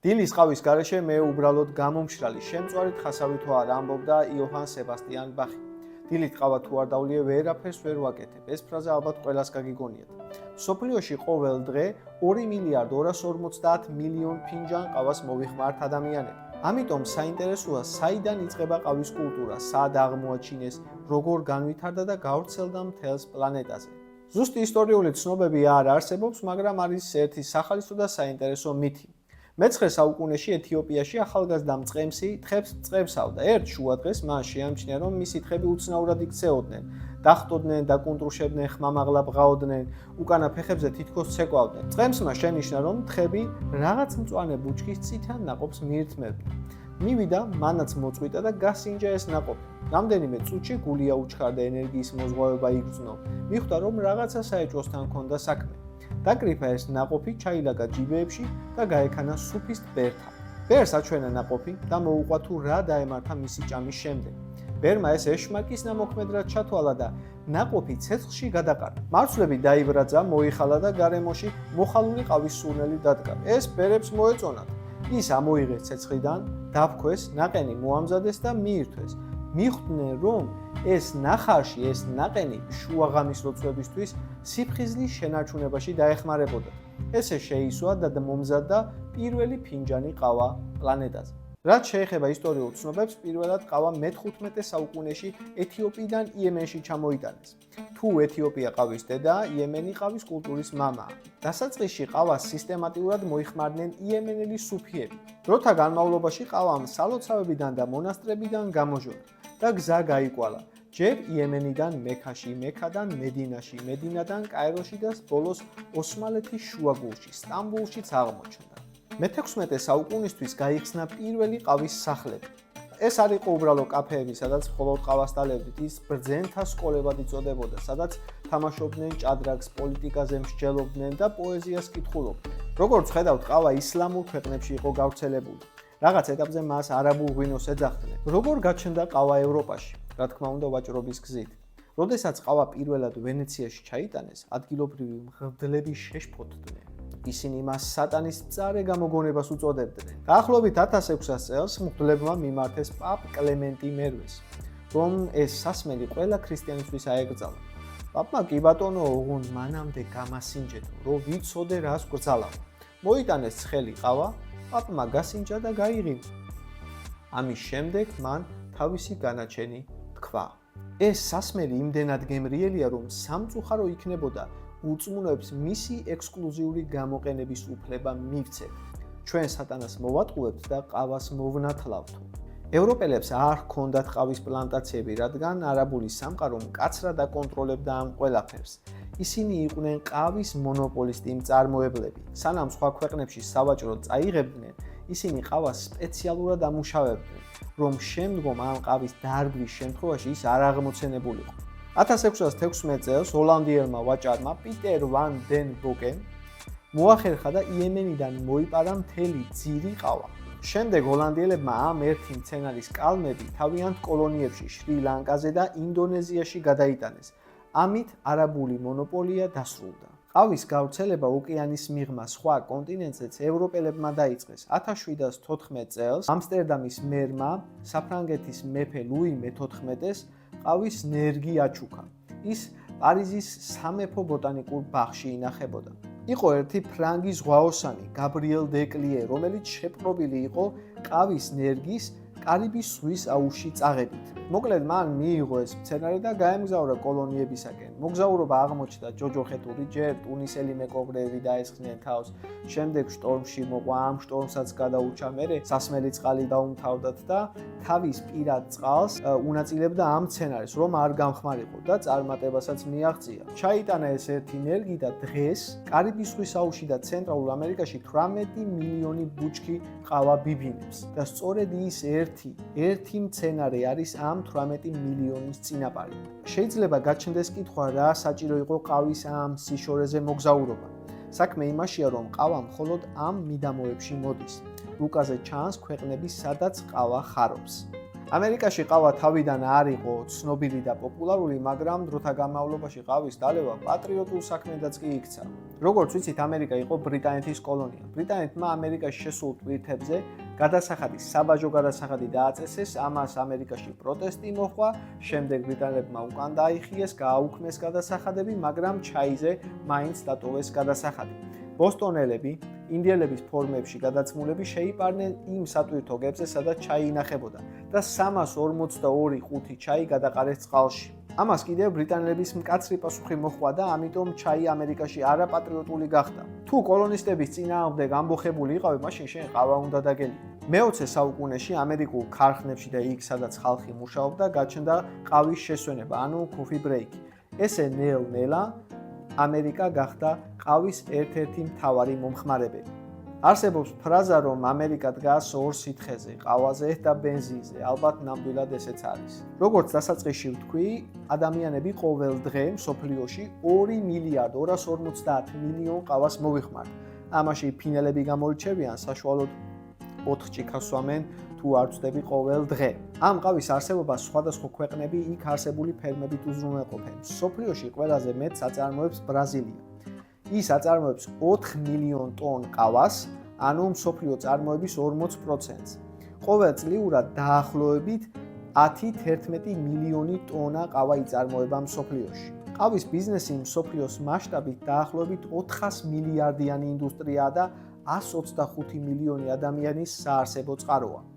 დილის ყავის გარეშე მე უბრალოდ გამომშრალი შემწვარით ხასავით ვარ, ამბობდა იოჰან სებასტიან ბახი. დილით ყავა თუ არ დავლიე, ვერაფერს ვერ ვაკეთებ. ეს ფრაზა ალბათ ყველას გაგიგონიათ. სოფლიოში ყოველ დღე 2 მილიარდ 250 მილიონ ფინჯან ყავას მოვიხმართ ადამიანები. ამიტომ საინტერესოა, საიდან იწყება ყავის კულტურა, სად აღმოაჩინეს, როგორ განვითარდა და გავრცელდა მთელს პლანეტაზე. ზუსტი ისტორიული ცნობები არ არსებობს, მაგრამ არის ერთი სახალისო და საინტერესო მითი. მე-9 საუკუნეში ეთიოპიაში ახალგაზრდა მწყემსი თხებს წწევსავდა. ერთ შუადღეს მან შეამჩნია, რომ მისი თხები უცნაურად იქცეოდნენ, დახტოდნენ, დაკუნტრუშებდნენ, ხმამაღლა ბღაოდნენ, უკანა ფეხებზე თითქოს ცეკვავდნენ. მწყემსმა შენიშნა, რომ თხები რაღაც მწვანე ბუჩქის წითელ ნაყოფს მიირთმევდნენ. მივიდა, მანაც მოწყვიტა და გასინჯა ეს ნაყოფი. რამდენიმე წუთში გული აუჩქარდა, ენერგიის მოზღვავება იგრძნო. მიხვდა, რომ რაღაცა საეჭვოსთან ჰქონდა საქმე. დაკრიფა ეს ნაყოფი, ჩაილაგა ჯიბეებში და გაექანა სუფის ბერთან. ბერს აჩვენა ნაყოფი და მოუყვა თუ რა დაემართა მისი ჭამის შემდეგ. ბერმა ეს ეშმაკის ნამოქმედად ჩათვალა და ნაყოფი ცეცხლში გადაყარა. მარცვლები დაიბრაძა, მოიხალა და გარემოში მოხალული ყავის სურნელი დადგა. ეს ბერებს მოეწონათ. ის ამოიღეს ცეცხლიდან, დაფქვეს, ნაყენი მოამზადეს და მიირთვეს. მიხვდნენ, რომ ეს ნახარში, ეს ნაყენი შუაღამის ლოცვებისთვის სიფხიზლის შენარჩუნებაში დაეხმარებოდა. ესე შეისვა და მომზადდა პირველი ფინჯანი ყავა პლანეტაზე. რაც შეეხება ისტორიულ ცნობებს, პირველად ყავა მე-15 საუკუნეში ეთიოპიიდან იემენში ჩამოიტანეს. თუ ეთიოპია ყავის დედა, იემენი ყავის კულტურის მამაა. დასაწყისში ყავას სისტემატურად მოიხმარდნენ იემენელი სუფიები. დროთა განმავლობაში ყავამ სალოცავებიდან და მონასტრებიდან გამოჟორა და გზა გაიკვალა. ჯერ იემენიდან მექაში, მექადან მედინაში, მედინადან კაიროში და ბოლოს ოსმალეთის შუაგულში, სტამბულშიც აღმოჩნდა. მე-16 საუკუნისთვის გაიხსნა პირველი ყავის სახლები. ეს არ იყო უბრალო კაფეები, სადაც მხოლოდ ყავას დალებდით, ის ბრძენთა სკოლებად იწოდებოდა, სადაც თამაშობდნენ ჭადრაკს, პოლიტიკაზე მსჯელობდნენ და პოეზიას კითხულობდნენ. როგორც ხედავთ, ყავა ისლამურ ქვეყნებში იყო გავრცელებული. რაღაც ეტაპზე მას არაბულ ღვინოს ეძახდნენ. როგორ გაჩნდა ყავა ევროპაში? რა თქმა უნდა, ვაჭრობის გზით. როდესაც ყავა პირველად ვენეციაში ჩაიტანეს, ადგილობრივი მღვდლები შეშფოთდნენ. ისინი მას სატანის მწარე გამოგონებას უწოდებდნენ. დაახლოებით 1600 წელს მღვდლებმა მიმართეს პაპ კლემენტი მერვეს, რომ ეს სასმელი ყველა ქრისტიანისთვის აეკრძალა. პაპმა კი ბატონო, ოღონდ მანამდე გამასინჯეთო, რომ ვიცოდე რას გვძალავ. მოიტანეს ცხელი ყავა, პაპმა გასინჯა და გაიღიმ. ამის შემდეგ მან თავისი განაჩენი თქვა. ეს სასმელი იმდენად გემრიელია, რომ სამწუხარო იქნებოდა უწმუნოებს მისი ექსკლუზიური გამოყენების უფლება მივცეთ. ჩვენ სატანას მოვატყუებთ და ყავას მოვნათლავთო. ევროპელებს არ ჰქონდათ ყავის პლანტაციები, რადგან არაბული სამყარო მკაცრად აკონტროლებდა ამ ყველაფერს. ისინი იყვნენ ყავის მონოპოლისტი მწარმოებლები. სანამ სხვა ქვეყნებში სავაჭროდ წაიღებდნენ, ისინი ყავას სპეციალურად ამუშავებდნენ, რომ შემდგომ ამ ყავის დარგვის შემთხვევაში ის არ აღმოცენებულიყო. 1616 წელს ჰოლანდიელმა ვაჭარმა პიტერ ვან დენ ბოკემ მოახერხა და იემენიდან მოიპარა მთელი ძირი ყავა. შემდეგ ჰოლანდიელებმა ამ ერთი მცენარის კალმები თავიანთ კოლონიებში შრი-ლანკაზე და ინდონეზიაში გადაიტანეს. ამით არაბული მონოპოლია დასრულდა. ყავის გავრცელება ოკეანის მიღმა სხვა კონტინენტზეც ევროპელებმა დაიწყეს. 1714 წელს ამსტერდამის მერმა საფრანგეთის მეფე ლუი მე-14-ს ყავის ნერგი აჩუქა. ის პარიზის სამეფო ბოტანიკურ ბაღში ინახებოდა. იყო ერთი ფრანგი ზღვაოსანი, გაბრიელ დეკლიე, რომელიც შეპყრობილი იყო ყავის ნერგის კარიბის ზღვის აუზში წაღებით. მოკლედ მან მიიღო ეს მცენარე და გაემგზავრა კოლონიებისაკენ. მოგზაურობა აღმოჩნდა ჯოჯოხეთური, ჯერ ტუნისელი მეკობრეები დაესხნენ თავს, შემდეგ შტორმში მოყვა, ამ შტორმსაც გადაურჩა, მერე სასმელი წყალი დაუმთავრდათ და თავის პირად წყალს უნაწილებდა ამ მცენარეს, რომ არ გამხმარიყო და წარმატებასაც მიაღწია. ჩაიტანა ეს ერთი ნერგი და დღეს კარიბის ზღვის აუზში და ცენტრალურ ამერიკაში 18 მილიონი ბუჩქი ყავა ბიბინებს და სწორედ ის ერთი მცენარე არის ამ 18 მილიონის წინაპარი. შეიძლება გაჩნდეს კითხვა, რა საჭირო იყო ყავის ამ სიშორეზე მოგზაურობა. საქმე იმაშია, რომ ყავა მხოლოდ ამ მიდამოებში მოდის. რუკაზე ჩანს ქვეყნები, სადაც ყავა ხარობს. ამერიკაში ყავა თავიდან არ იყო ცნობილი და პოპულარული, მაგრამ დროთა განმავლობაში ყავის დალევა პატრიოტულ საქმედაც კი იქცა. როგორც ვიცით, ამერიკა იყო ბრიტანეთის კოლონია. ბრიტანეთმა ამერიკაში შესულ ტვირთებზე გადასახადის, საბაჟო გადასახადი დააწესეს, ამას ამერიკაში პროტესტი მოჰყვა, შემდეგ ბრიტანელებმა უკან დაიხიეს, გააუქმეს გადასახადები, მაგრამ ჩაიზე მაინც დატოვეს გადასახადი. ბოსტონელები, ინდიელების ფორმებში გადაცმულები შეიპარნენ იმ სატვირთო გებზე, სადაც ჩაი ინახებოდა და 342 ყუთი ჩაი გადაყარეს წყალში. ამას კიდევ ბრიტანელების მკაცრი პასუხი მოჰყვა და ამიტომ ჩაი ამერიკაში არაპატრიოტული გახდა. თუ კოლონისტების წინააღმდეგ ამბოხებული იყავი, მაშინ შენ ყავა უნდა დაგელია. მე-20 საუკუნეში ამერიკულ ქარხნებში და იქ, სადაც ხალხი მუშაობდა, გაჩნდა ყავის შესვენება, ანუ coffee break. ესე ნელ-ნელა ამერიკა გახდა ყავის ერთ-ერთი მთავარი მომხმარებელი. არსებობს ფრაზა, რომ ამერიკა დგას ორ სითხეზე, ყავაზე და ბენზინზე, ალბათ ნამდვილად ესეც არის. როგორც დასაწყისში ვთქვი, ადამიანები ყოველ დღე მსოფლიოში 2 მილიარდ 250 მილიონ ყავას მოვიხმართ. ამაში ფინელები გამოირჩევიან, საშუალოდ 4 ჭიქას სვამენ თუ არ ვწდები ყოველ დღე. ამ ყავის არსებობას სხვადასხვა ქვეყნები იქ არსებული ფერმებით უზრუნველყოფენ. მსოფლიოში ყველაზე მეტ საწარმოებს ბრაზილია. ის აწარმოებს 4 მილიონ ტონ ყავას, ანუ მსოფლიო წარმოების 40%-ს. ყოველწლიურად დაახლოებით 10-11 მილიონი ტონა ყავა იწარმოება მსოფლიოში. ყავის ბიზნესი მსოფლიოს მასშტაბით დაახლოებით 400 მილიარდიანი ინდუსტრიაა და 125 მილიონი ადამიანის საარსებო წყაროა.